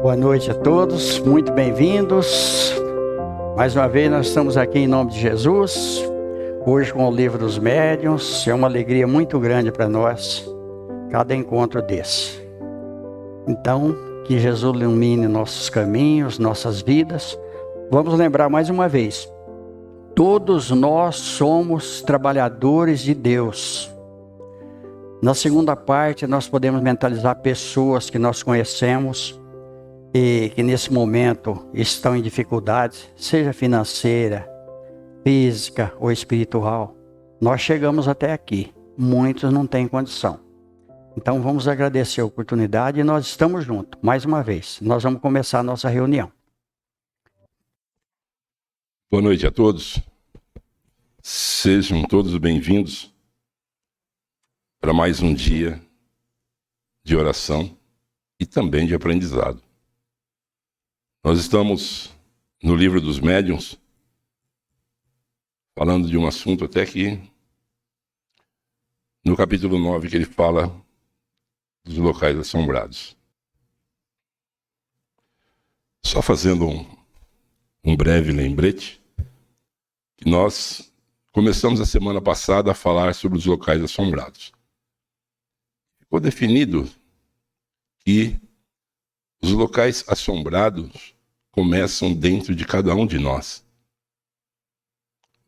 Boa noite a todos, muito bem-vindos. Mais uma vez nós estamos aqui em nome de Jesus, hoje com o Livro dos Médiuns. É uma alegria muito grande para nós, cada encontro desse. Então, que Jesus ilumine nossos caminhos, nossas vidas. Vamos lembrar mais uma vez, todos nós somos trabalhadores de Deus. Na segunda parte, nós podemos mentalizar pessoas que nós conhecemos e que nesse momento estão em dificuldades, seja financeira, física ou espiritual. Nós chegamos até aqui, muitos não têm condição. Então vamos agradecer a oportunidade e nós estamos juntos, mais uma vez. Nós vamos começar a nossa reunião. Boa noite a todos. Sejam todos bem-vindos para mais um dia de oração e também de aprendizado. Nós estamos no Livro dos Médiuns, falando de um assunto até que, no capítulo 9, que ele fala dos locais assombrados. Só fazendo um breve lembrete, que nós começamos a semana passada a falar sobre os locais assombrados. Ficou definido que os locais assombrados começam dentro de cada um de nós.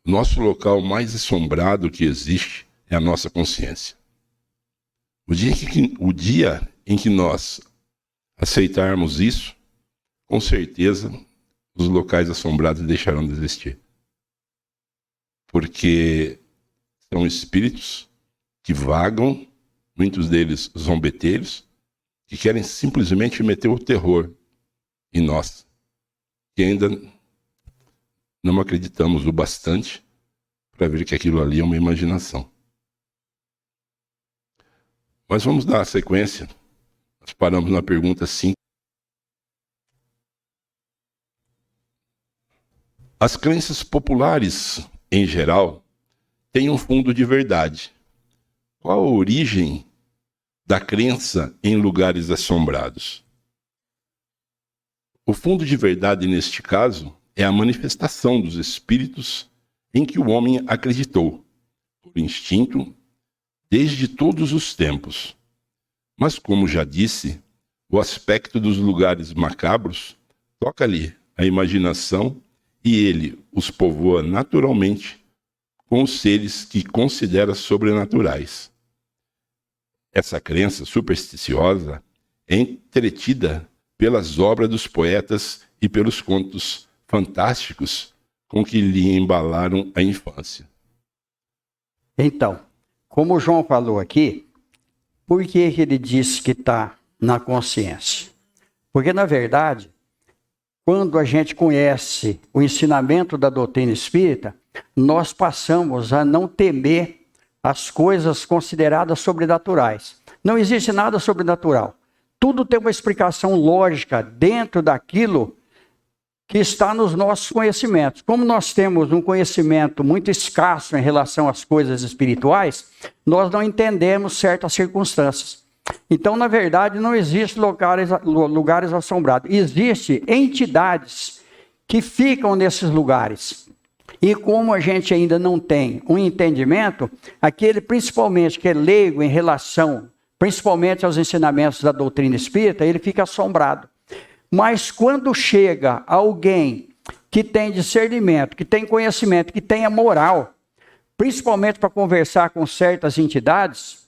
O nosso local mais assombrado que existe é a nossa consciência. O dia em que nós aceitarmos isso, com certeza os locais assombrados deixarão de existir. Porque são espíritos que vagam, muitos deles zombeteiros, que querem simplesmente meter o terror em nós, que ainda não acreditamos o bastante para ver que aquilo ali é uma imaginação. Mas vamos dar a sequência. Nós paramos na pergunta 5. As crenças populares, em geral, têm um fundo de verdade. Qual a origem da crença em lugares assombrados? O fundo de verdade, neste caso, é a manifestação dos espíritos em que o homem acreditou, por instinto, desde todos os tempos. Mas, como já disse, o aspecto dos lugares macabros toca-lhe a imaginação e ele os povoa naturalmente com os seres que considera sobrenaturais. Essa crença supersticiosa é entretida pelas obras dos poetas e pelos contos fantásticos com que lhe embalaram a infância. Então, como o João falou aqui, por que ele disse que está na consciência? Porque, na verdade, quando a gente conhece o ensinamento da doutrina espírita, nós passamos a não temer as coisas consideradas sobrenaturais. Não existe nada sobrenatural. Tudo tem uma explicação lógica dentro daquilo que está nos nossos conhecimentos. Como nós temos um conhecimento muito escasso em relação às coisas espirituais, nós não entendemos certas circunstâncias. Então, na verdade, não existe lugares assombrados. Existem entidades que ficam nesses lugares. E como a gente ainda não tem um entendimento, aquele principalmente que é leigo em relação, principalmente aos ensinamentos da doutrina espírita, ele fica assombrado. Mas quando chega alguém que tem discernimento, que tem conhecimento, que tenha moral, principalmente para conversar com certas entidades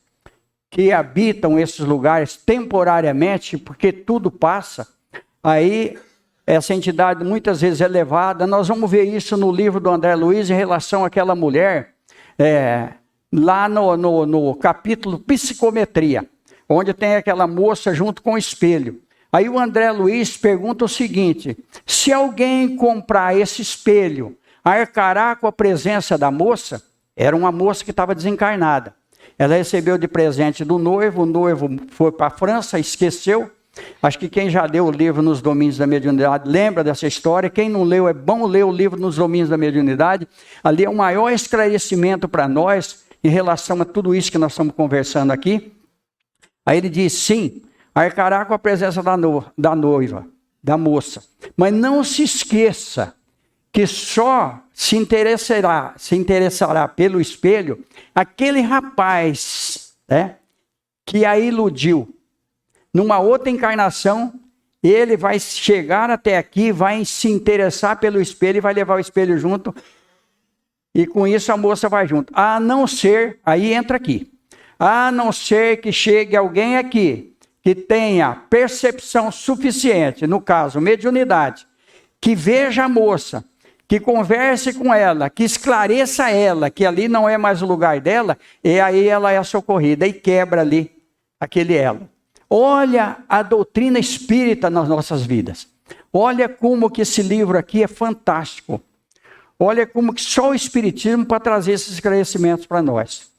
que habitam esses lugares temporariamente, porque tudo passa, aí essa entidade muitas vezes é levada. Nós vamos ver isso no livro do André Luiz em relação àquela mulher, lá no capítulo Psicometria, onde tem aquela moça junto com o espelho. Aí o André Luiz pergunta o seguinte: se alguém comprar esse espelho, arcará com a presença da moça? Era uma moça que estava desencarnada. Ela recebeu de presente do noivo, o noivo foi para a França, esqueceu. Acho que quem já leu o livro Nos Domínios da Mediunidade lembra dessa história. Quem não leu, é bom ler o livro Nos Domínios da Mediunidade. Ali é o maior esclarecimento para nós em relação a tudo isso que nós estamos conversando aqui. Aí ele diz, sim, arcará com a presença da noiva. da moça. Mas não se esqueça que só se interessará pelo espelho aquele rapaz, né, que a iludiu. Numa outra encarnação, ele vai chegar até aqui, vai se interessar pelo espelho e vai levar o espelho junto. E com isso a moça vai junto. A não ser, aí entra aqui, a não ser que chegue alguém aqui que tenha percepção suficiente, no caso, mediunidade, que veja a moça, que converse com ela, que esclareça ela, que ali não é mais o lugar dela, e aí ela é socorrida e quebra ali aquele elo. Olha a doutrina espírita nas nossas vidas. Olha como que esse livro aqui é fantástico. Olha como que só o Espiritismo para trazer esses esclarecimentos para nós.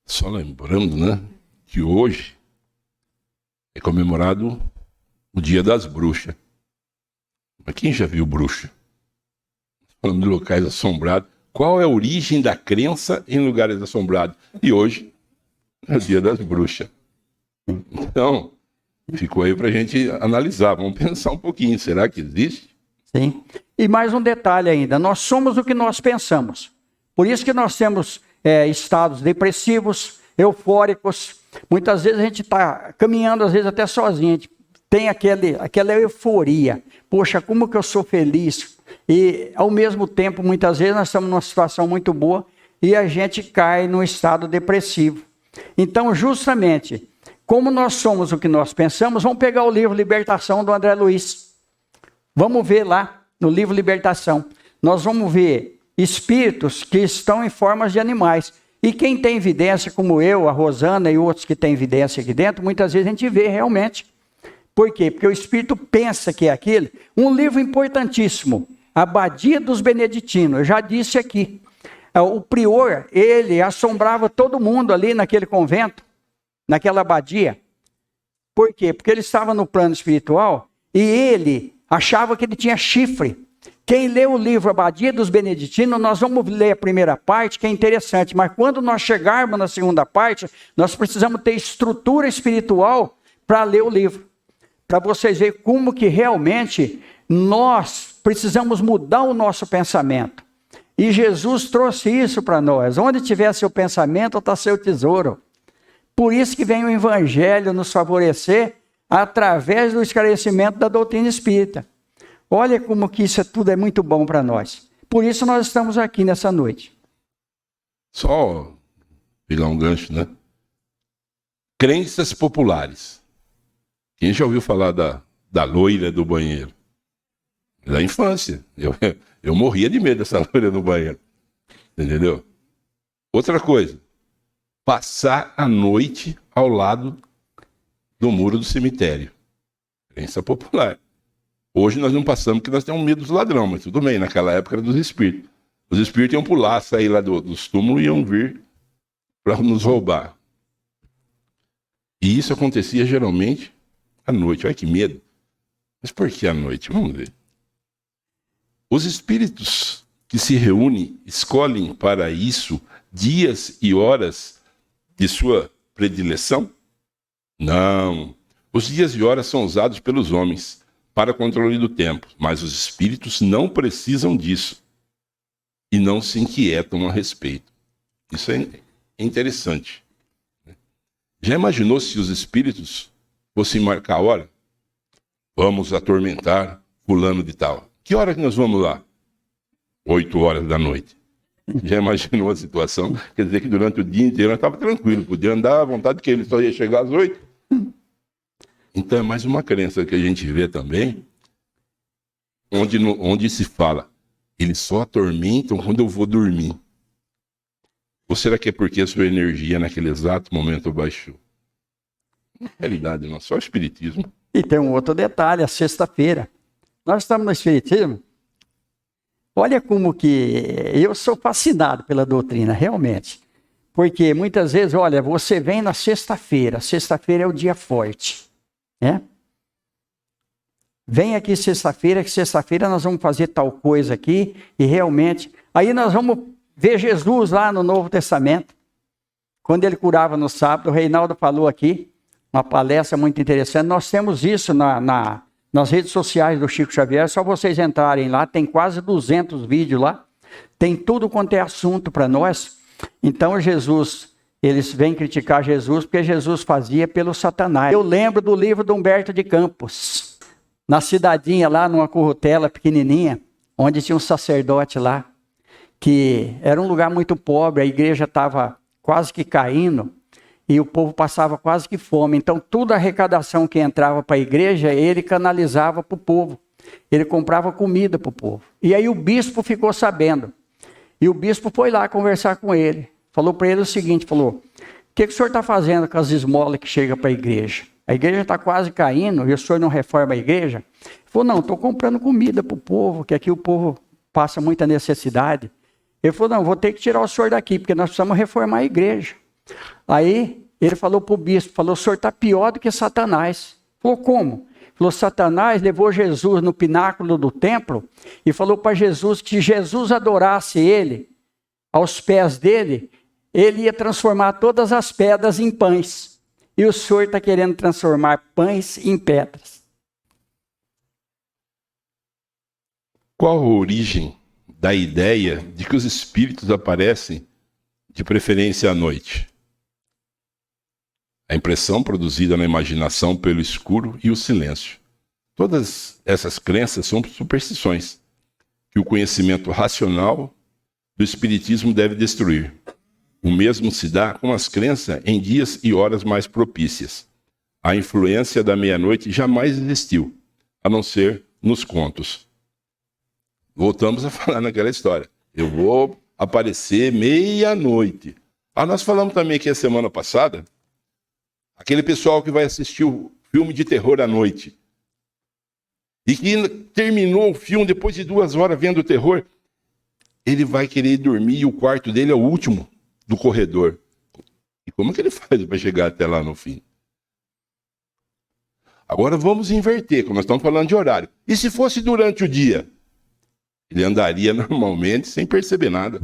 Só lembrando, né, que hoje é comemorado o Dia das Bruxas. Mas quem já viu bruxa? Falando de locais assombrados, qual é a origem da crença em lugares assombrados? E hoje é o Dia das Bruxas. Então, ficou aí para a gente analisar. Vamos pensar um pouquinho. Será que existe? Sim. E mais um detalhe ainda. Nós somos o que nós pensamos. Por isso que nós temos estados depressivos, eufóricos. Muitas vezes a gente está caminhando, às vezes até sozinho. A gente tem aquela euforia. Poxa, como que eu sou feliz. E, ao mesmo tempo, muitas vezes nós estamos numa situação muito boa e a gente cai num estado depressivo. Então, justamente, como nós somos o que nós pensamos, vamos pegar o livro Libertação do André Luiz. Vamos ver lá no livro Libertação. Nós vamos ver espíritos que estão em formas de animais. E quem tem evidência, como eu, a Rosana e outros que têm evidência aqui dentro, muitas vezes a gente vê realmente. Por quê? Porque o espírito pensa que é aquilo. Um livro importantíssimo, Abadia dos Beneditinos, eu já disse aqui. O prior, ele assombrava todo mundo ali naquele convento, naquela abadia. Por quê? Porque ele estava no plano espiritual e ele achava que ele tinha chifre. Quem lê o livro Abadia dos Beneditinos, nós vamos ler a primeira parte, que é interessante, mas quando nós chegarmos na segunda parte, nós precisamos ter estrutura espiritual para ler o livro. Para vocês verem como que realmente nós precisamos mudar o nosso pensamento. E Jesus trouxe isso para nós. Onde tiver seu pensamento, está seu tesouro. Por isso que vem o Evangelho nos favorecer através do esclarecimento da doutrina espírita. Olha como que isso tudo é muito bom para nós. Por isso nós estamos aqui nessa noite. Só pegar um gancho, né? Crenças populares. Quem já ouviu falar da loira do banheiro? Da infância. Eu morria de medo dessa loira do banheiro. Entendeu? Outra coisa. Passar a noite ao lado do muro do cemitério. Crença popular. Hoje nós não passamos porque nós temos medo dos ladrões, mas tudo bem, naquela época era dos espíritos. Os espíritos iam pular, sair lá dos túmulos e iam vir para nos roubar. E isso acontecia geralmente à noite. Olha que medo. Mas por que à noite? Vamos ver. Os espíritos que se reúnem escolhem para isso dias e horas de sua predileção? Não. Os dias e horas são usados pelos homens para controle do tempo, mas os espíritos não precisam disso e não se inquietam a respeito. Isso é interessante. Já imaginou se os espíritos fossem marcar a hora? Vamos atormentar fulano de tal. Que hora que nós vamos lá? 8 horas da noite. Já imaginou a situação? Quer dizer que durante o dia inteiro nós estávamos tranquilos, podia andar à vontade, que ele só ia chegar às 8. Então é mais uma crença que a gente vê também, onde se fala, eles só atormentam quando eu vou dormir. Ou será que é porque a sua energia naquele exato momento baixou? Na realidade, não, só o espiritismo. E tem um outro detalhe, a sexta-feira. Nós estamos no espiritismo. Olha como que eu sou fascinado pela doutrina, realmente. Porque muitas vezes, olha, você vem na sexta-feira. Sexta-feira é o dia forte. Né? Vem aqui sexta-feira, que sexta-feira nós vamos fazer tal coisa aqui, e realmente, aí nós vamos ver Jesus lá no Novo Testamento, quando ele curava no sábado, o Reinaldo falou aqui, uma palestra muito interessante. Nós temos isso nas redes sociais do Chico Xavier, é só vocês entrarem lá, tem quase 200 vídeos lá, tem tudo quanto é assunto para nós. Então Jesus, eles vêm criticar Jesus porque Jesus fazia pelo Satanás. Eu lembro do livro do Humberto de Campos, na cidadinha lá, numa currutela pequenininha, onde tinha um sacerdote lá, que era um lugar muito pobre, a igreja estava quase que caindo, e o povo passava quase que fome. Então, toda a arrecadação que entrava para a igreja, ele canalizava para o povo. Ele comprava comida para o povo. E aí o bispo ficou sabendo. E o bispo foi lá conversar com ele. Falou para ele o seguinte, falou, o que o senhor está fazendo com as esmolas que chegam para a igreja? A igreja está quase caindo e o senhor não reforma a igreja? Ele falou, não, estou comprando comida para o povo, que aqui o povo passa muita necessidade. Ele falou, não, vou ter que tirar o senhor daqui, porque nós precisamos reformar a igreja. Aí ele falou para o bispo, falou, o senhor está pior do que Satanás. Falou, como? Falou, Satanás levou Jesus no pináculo do templo e falou para Jesus que se Jesus adorasse ele, aos pés dele, ele ia transformar todas as pedras em pães. E o senhor está querendo transformar pães em pedras. Qual a origem da ideia de que os espíritos aparecem de preferência à noite? A impressão produzida na imaginação pelo escuro e o silêncio. Todas essas crenças são superstições que o conhecimento racional do espiritismo deve destruir. O mesmo se dá com as crenças em dias e horas mais propícias. A influência da meia-noite jamais existiu, a não ser nos contos. Voltamos a falar naquela história. Eu vou aparecer meia-noite. Nós falamos também aqui a semana passada, aquele pessoal que vai assistir o filme de terror à noite. E que terminou o filme, depois de 2 horas vendo o terror, ele vai querer dormir e o quarto dele é o último do corredor. E como é que ele faz para chegar até lá no fim? Agora vamos inverter, como nós estamos falando de horário. E se fosse durante o dia? Ele andaria normalmente sem perceber nada.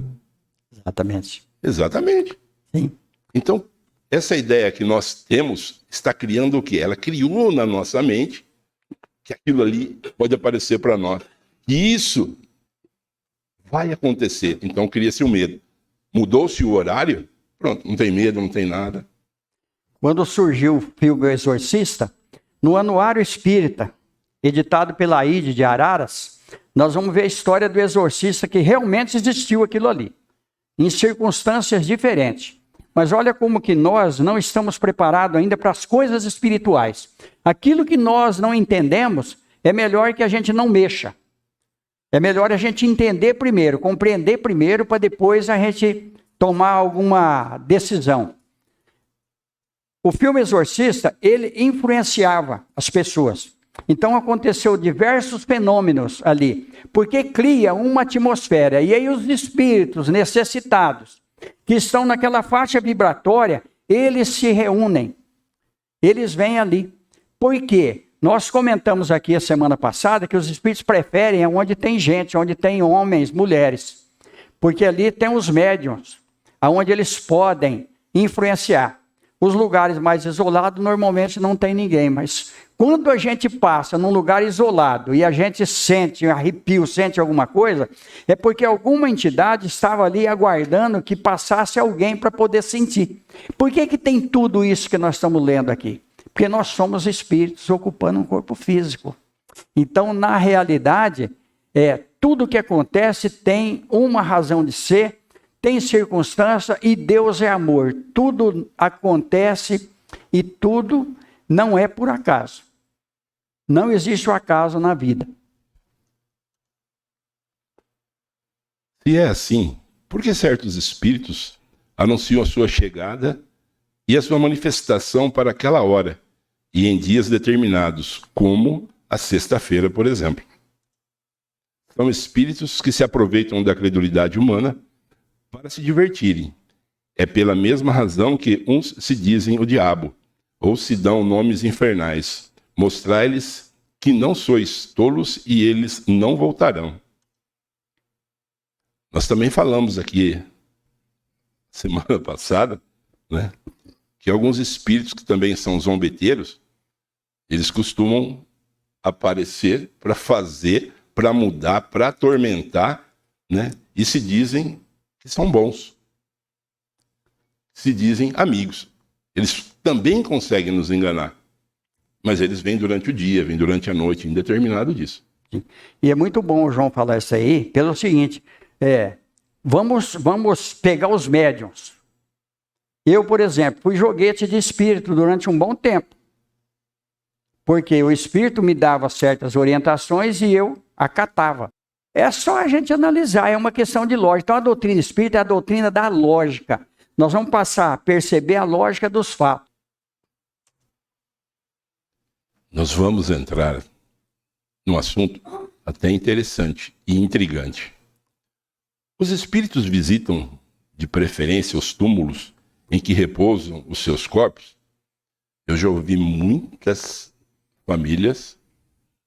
Exatamente. Exatamente. Sim. Então, essa ideia que nós temos está criando o quê? Ela criou na nossa mente que aquilo ali pode aparecer para nós. E isso vai acontecer. Então, cria-se o medo. Mudou-se o horário, pronto, não tem medo, não tem nada. Quando surgiu o filme O Exorcista, no Anuário Espírita, editado pela AIDE de Araras, nós vamos ver a história do exorcista, que realmente existiu aquilo ali, em circunstâncias diferentes. Mas olha como que nós não estamos preparados ainda para as coisas espirituais. Aquilo que nós não entendemos, é melhor que a gente não mexa. É melhor a gente entender primeiro, compreender primeiro, para depois a gente tomar alguma decisão. O filme Exorcista, ele influenciava as pessoas. Então aconteceu diversos fenômenos ali, porque cria uma atmosfera. E aí os espíritos necessitados, que estão naquela faixa vibratória, eles se reúnem. Eles vêm ali. Por quê? Nós comentamos aqui a semana passada que os espíritos preferem onde tem gente, onde tem homens, mulheres. Porque ali tem os médiuns, onde eles podem influenciar. Os lugares mais isolados normalmente não tem ninguém, mas quando a gente passa num lugar isolado e a gente sente um arrepio, sente alguma coisa, é porque alguma entidade estava ali aguardando que passasse alguém para poder sentir. Por que tem tudo isso que nós estamos lendo aqui? Porque nós somos espíritos ocupando um corpo físico. Então, na realidade, tudo que acontece tem uma razão de ser, tem circunstância e Deus é amor. Tudo acontece e tudo não é por acaso. Não existe o acaso na vida. Se é assim, por que certos espíritos anunciam a sua chegada e a sua manifestação para aquela hora e em dias determinados, como a sexta-feira, por exemplo? São espíritos que se aproveitam da credulidade humana para se divertirem. É pela mesma razão que uns se dizem o diabo, ou se dão nomes infernais. Mostrai-lhes que não sois tolos e eles não voltarão. Nós também falamos aqui, semana passada, né, que alguns espíritos que também são zombeteiros, eles costumam aparecer para fazer, para mudar, para atormentar, né? E se dizem que são bons. Se dizem amigos. Eles também conseguem nos enganar. Mas eles vêm durante o dia, vêm durante a noite, indeterminado disso. E é muito bom o João falar isso aí, pelo seguinte, vamos pegar os médiuns. Eu, por exemplo, fui joguete de espírito durante um bom tempo. Porque o espírito me dava certas orientações e eu acatava. É só a gente analisar, é uma questão de lógica. Então a doutrina espírita é a doutrina da lógica. Nós vamos passar a perceber a lógica dos fatos. Nós vamos entrar num assunto até interessante e intrigante. Os espíritos visitam, de preferência, os túmulos em que repousam os seus corpos? Eu já ouvi muitas famílias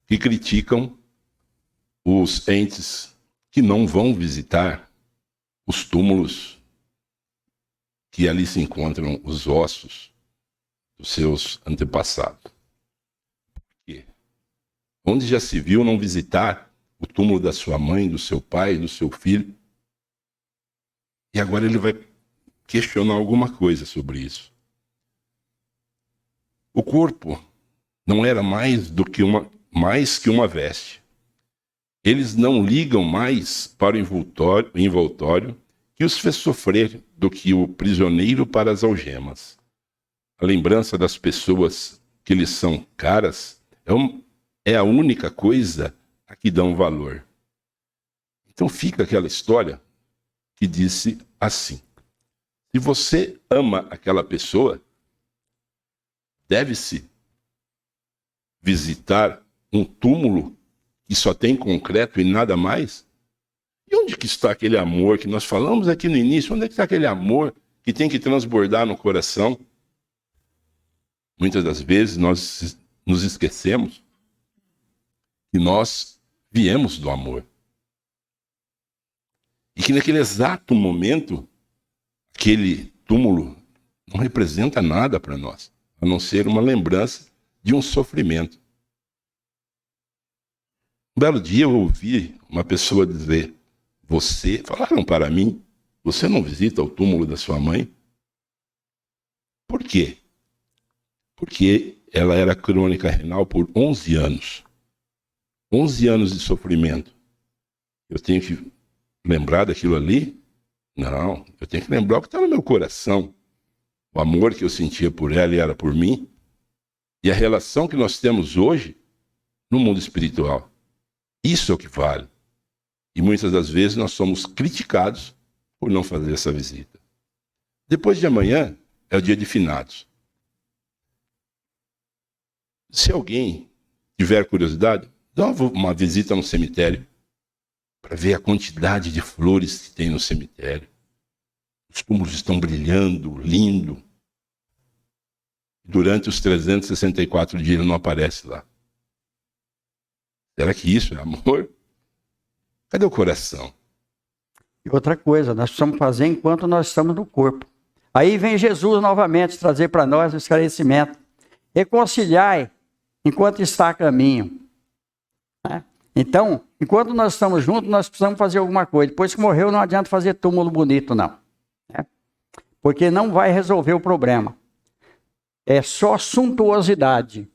que criticam os entes que não vão visitar os túmulos que ali se encontram os ossos dos seus antepassados. Por quê? Onde já se viu não visitar o túmulo da sua mãe, do seu pai, do seu filho? E agora ele vai questionar alguma coisa sobre isso. O corpo não era mais que uma veste. Eles não ligam mais para o envoltório que os fez sofrer do que o prisioneiro para as algemas. A lembrança das pessoas que lhes são caras é a única coisa a que dão valor. Então fica aquela história que disse assim: se você ama aquela pessoa, deve-se visitar um túmulo que só tem concreto e nada mais? E onde que está aquele amor que nós falamos aqui no início? Onde é que está aquele amor que tem que transbordar no coração? Muitas das vezes nós nos esquecemos que nós viemos do amor. E que naquele exato momento, aquele túmulo não representa nada para nós, a não ser uma lembrança de um sofrimento. Um belo dia eu ouvi uma pessoa dizer: falaram para mim, você não visita o túmulo da sua mãe? Por quê? Porque ela era crônica renal por 11 anos. 11 anos de sofrimento. Eu tenho que lembrar daquilo ali? Não, eu tenho que lembrar o que está no meu coração. O amor que eu sentia por ela e era por mim. E a relação que nós temos hoje no mundo espiritual. Isso é o que vale. E muitas das vezes nós somos criticados por não fazer essa visita. Depois de amanhã é o dia de finados. Se alguém tiver curiosidade, dá uma visita no cemitério para ver a quantidade de flores que tem no cemitério. Os túmulos estão brilhando, lindo. Durante os 364 dias ele não aparece lá. Será que isso é amor? Cadê o coração? E outra coisa, nós precisamos fazer enquanto nós estamos no corpo. Aí vem Jesus novamente trazer para nós o esclarecimento. Reconciliai enquanto está a caminho. Né? Então, enquanto nós estamos juntos, nós precisamos fazer alguma coisa. Depois que morreu, não adianta fazer túmulo bonito, não. Né? Porque não vai resolver o problema. É só suntuosidade.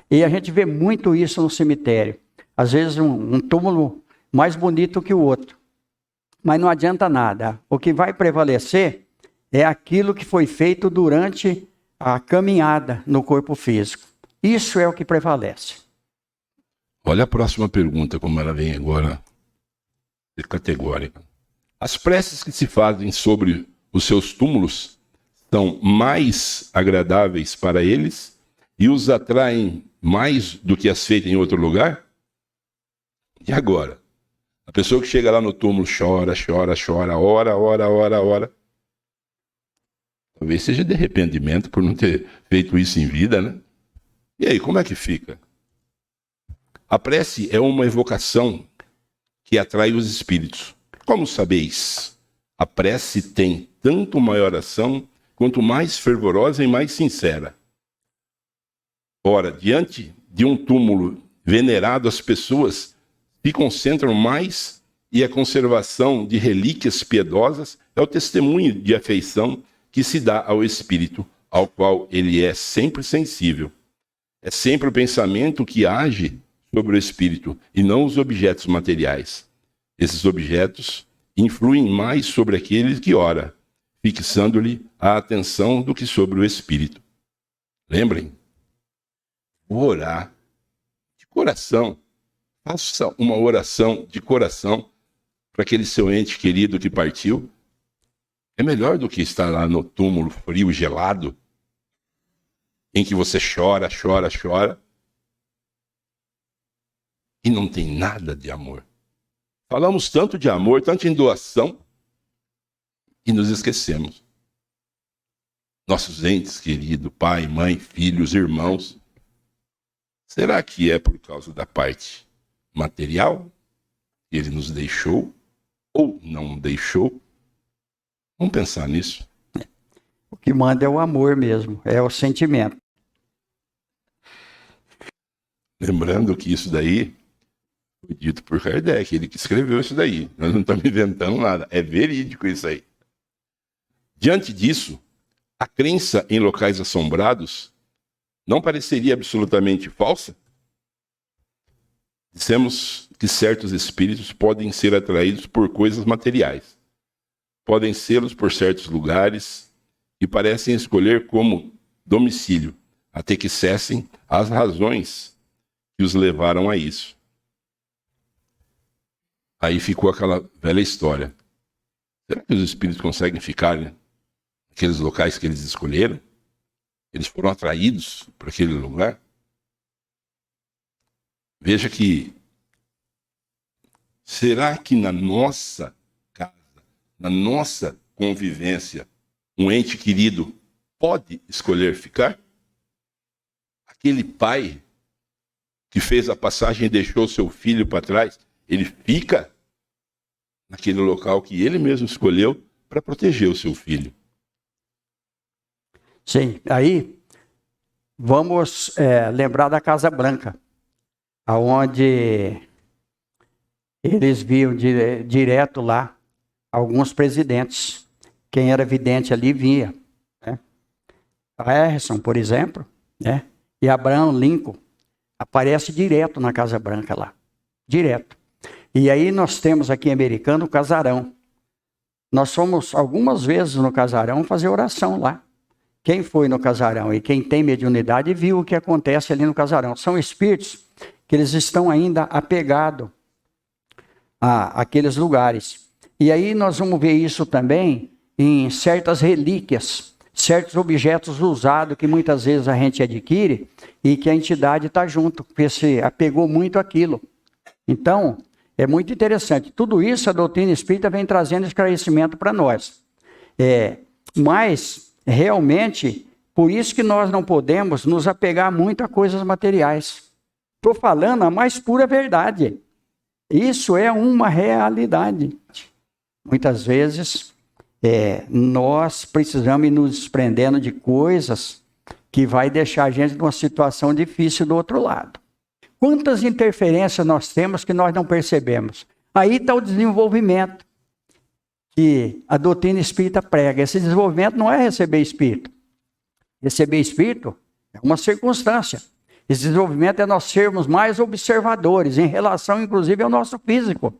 E a gente vê muito isso no cemitério. Às vezes um túmulo mais bonito que o outro. Mas não adianta nada. O que vai prevalecer é aquilo que foi feito durante a caminhada no corpo físico. Isso é o que prevalece. Olha a próxima pergunta, como ela vem agora, categórica. As preces que se fazem sobre os seus túmulos são mais agradáveis para eles e os atraem mais do que as feitas em outro lugar? E agora? A pessoa que chega lá no túmulo chora, ora. Talvez seja de arrependimento por não ter feito isso em vida, né? E aí, como é que fica? A prece é uma evocação que atrai os espíritos. Como sabeis? A prece tem tanto uma oração quanto mais fervorosa e mais sincera. Ora, diante de um túmulo venerado, as pessoas se concentram mais e a conservação de relíquias piedosas é o testemunho de afeição que se dá ao espírito, ao qual ele é sempre sensível. É sempre o pensamento que age sobre o espírito e não os objetos materiais. Esses objetos influem mais sobre aquele que ora, fixando-lhe a atenção do que sobre o espírito. Lembrem, orar de coração. Faça uma oração de coração para aquele seu ente querido que partiu. É melhor do que estar lá no túmulo frio, gelado, em que você chora, chora, chora e não tem nada de amor. Falamos tanto de amor, tanto em doação, e nos esquecemos. Nossos entes queridos, pai, mãe, filhos, irmãos, será que é por causa da parte material que ele nos deixou ou não deixou? Vamos pensar nisso. O que manda é o amor mesmo, é o sentimento. Lembrando que isso daí foi dito por Kardec, ele que escreveu isso daí. Nós não estamos inventando nada, é verídico isso aí. Diante disso, a crença em locais assombrados não pareceria absolutamente falsa? Dissemos que certos espíritos podem ser atraídos por coisas materiais. Podem sê-los por certos lugares e parecem escolher como domicílio, até que cessem as razões que os levaram a isso. Aí ficou aquela velha história. Será que os espíritos conseguem ficar naqueles locais que eles escolheram? Eles foram atraídos para aquele lugar? Veja que, será que na nossa casa, na nossa convivência, um ente querido pode escolher ficar? Aquele pai que fez a passagem e deixou seu filho para trás, ele fica naquele local que ele mesmo escolheu para proteger o seu filho. Sim, aí vamos lembrar da Casa Branca, onde eles viam direto lá alguns presidentes. Quem era vidente ali via, né? A Harrison, por exemplo, né? E Abraham Lincoln aparece direto na Casa Branca lá, direto. E aí nós temos aqui em Americana o Casarão. Nós fomos algumas vezes no Casarão fazer oração lá. Quem foi no Casarão e quem tem mediunidade viu o que acontece ali no Casarão. São espíritos que eles estão ainda apegados àqueles lugares. E aí nós vamos ver isso também em certas relíquias, certos objetos usados que muitas vezes a gente adquire e que a entidade está junto, porque se apegou muito àquilo. Então, é muito interessante. Tudo isso a doutrina espírita vem trazendo esclarecimento para nós. Mas, realmente, por isso que nós não podemos nos apegar muito a coisas materiais. Estou falando a mais pura verdade. Isso é uma realidade. Muitas vezes, nós precisamos ir nos desprendendo de coisas que vai deixar a gente numa situação difícil do outro lado. Quantas interferências nós temos que nós não percebemos? Aí está o desenvolvimento que a doutrina espírita prega. Esse desenvolvimento não é receber espírito. Receber espírito é uma circunstância. Esse desenvolvimento é nós sermos mais observadores em relação, inclusive, ao nosso físico.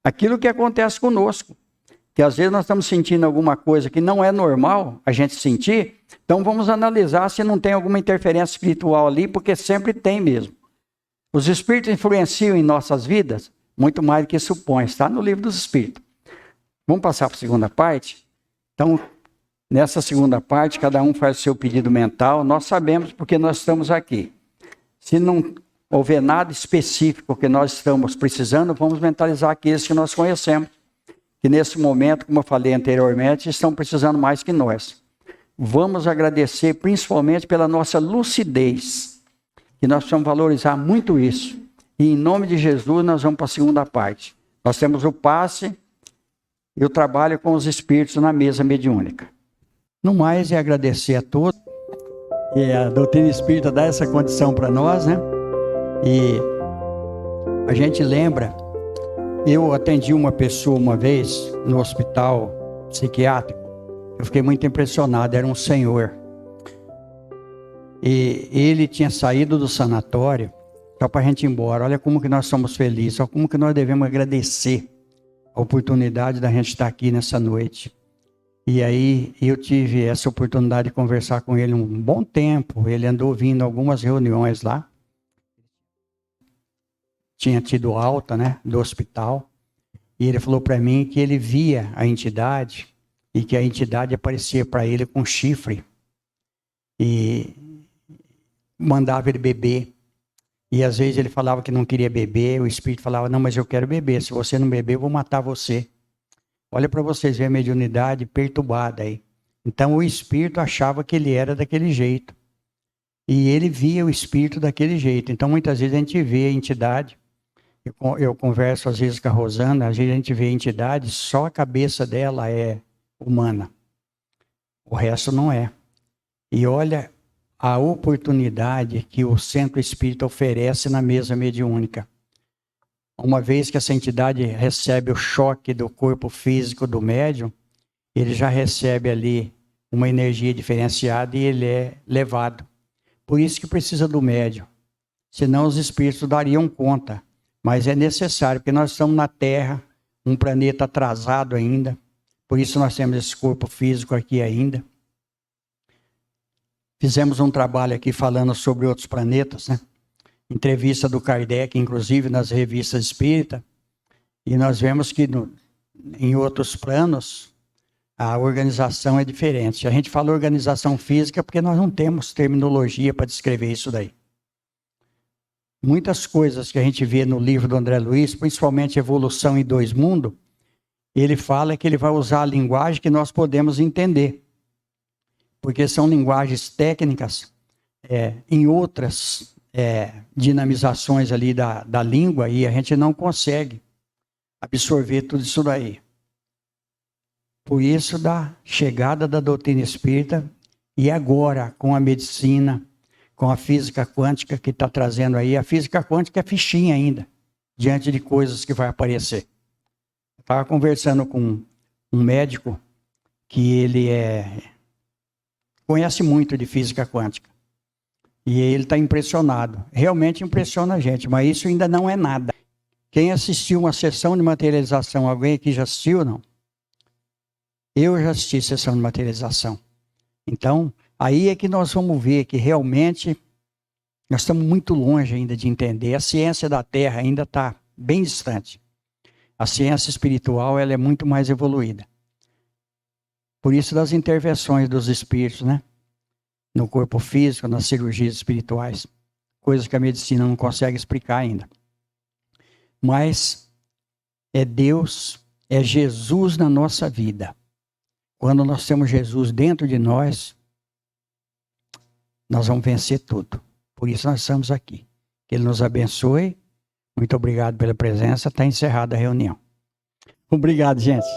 Aquilo que acontece conosco. Que às vezes nós estamos sentindo alguma coisa que não é normal a gente sentir, então vamos analisar se não tem alguma interferência espiritual ali, porque sempre tem mesmo. Os espíritos influenciam em nossas vidas muito mais do que supõe. Está no livro dos espíritos. Vamos passar para a segunda parte? Então, nessa segunda parte, cada um faz o seu pedido mental. Nós sabemos porque nós estamos aqui. Se não houver nada específico que nós estamos precisando, vamos mentalizar aqueles que nós conhecemos. Que nesse momento, como eu falei anteriormente, estão precisando mais que nós. Vamos agradecer principalmente pela nossa lucidez. E nós precisamos valorizar muito isso. E em nome de Jesus, nós vamos para a segunda parte. Nós temos o passe e o trabalho com os espíritos na mesa mediúnica. No mais, é agradecer a todos. E a doutrina espírita dá essa condição para nós, né? E a gente lembra, eu atendi uma pessoa uma vez no hospital psiquiátrico. Eu fiquei muito impressionado, era um senhor. E ele tinha saído do sanatório só para a gente ir embora. Olha como que nós somos felizes, olha como que nós devemos agradecer a oportunidade da gente estar aqui nessa noite. E aí eu tive essa oportunidade de conversar com ele um bom tempo. Ele andou vindo algumas reuniões lá. Tinha tido alta, né, do hospital. E ele falou para mim que ele via a entidade e que a entidade aparecia para ele com chifre. E mandava ele beber. E às vezes ele falava que não queria beber, o espírito falava, não, mas eu quero beber, se você não beber eu vou matar você. Olha para vocês verem a mediunidade perturbada aí. Então o espírito achava que ele era daquele jeito. E ele via o espírito daquele jeito. Então muitas vezes a gente vê a entidade, eu converso às vezes com a Rosana, às vezes a gente vê a entidade, só a cabeça dela é humana. O resto não é. E olha a oportunidade que o centro espírita oferece na mesa mediúnica. Uma vez que essa entidade recebe o choque do corpo físico do médium, ele já recebe ali uma energia diferenciada e ele é levado. Por isso que precisa do médium. Senão os espíritos dariam conta. Mas é necessário, porque nós estamos na Terra, um planeta atrasado ainda. Por isso nós temos esse corpo físico aqui ainda. Fizemos um trabalho aqui falando sobre outros planetas, né? Entrevista do Kardec, inclusive nas revistas espíritas, e nós vemos que em outros planos a organização é diferente. A gente fala organização física porque nós não temos terminologia para descrever isso daí. Muitas coisas que a gente vê no livro do André Luiz, principalmente Evolução em Dois Mundos, ele fala que ele vai usar a linguagem que nós podemos entender. Porque são linguagens técnicas, em outras dinamizações ali da língua, e a gente não consegue absorver tudo isso daí. Por isso, da chegada da doutrina espírita, e agora com a medicina, com a física quântica que está trazendo aí, a física quântica é fichinha ainda, diante de coisas que vai aparecer. Eu estava conversando com um médico que ele conhece muito de física quântica. E ele está impressionado. Realmente impressiona a gente, mas isso ainda não é nada. Quem assistiu uma sessão de materialização, alguém aqui já assistiu, não? Eu já assisti sessão de materialização. Então, aí é que nós vamos ver que realmente nós estamos muito longe ainda de entender. A ciência da Terra ainda está bem distante. A ciência espiritual ela é muito mais evoluída. Por isso das intervenções dos espíritos, né? No corpo físico, nas cirurgias espirituais. Coisas que a medicina não consegue explicar ainda. Mas é Deus, é Jesus na nossa vida. Quando nós temos Jesus dentro de nós, nós vamos vencer tudo. Por isso nós estamos aqui. Que Ele nos abençoe. Muito obrigado pela presença. Está encerrada a reunião. Obrigado, gente.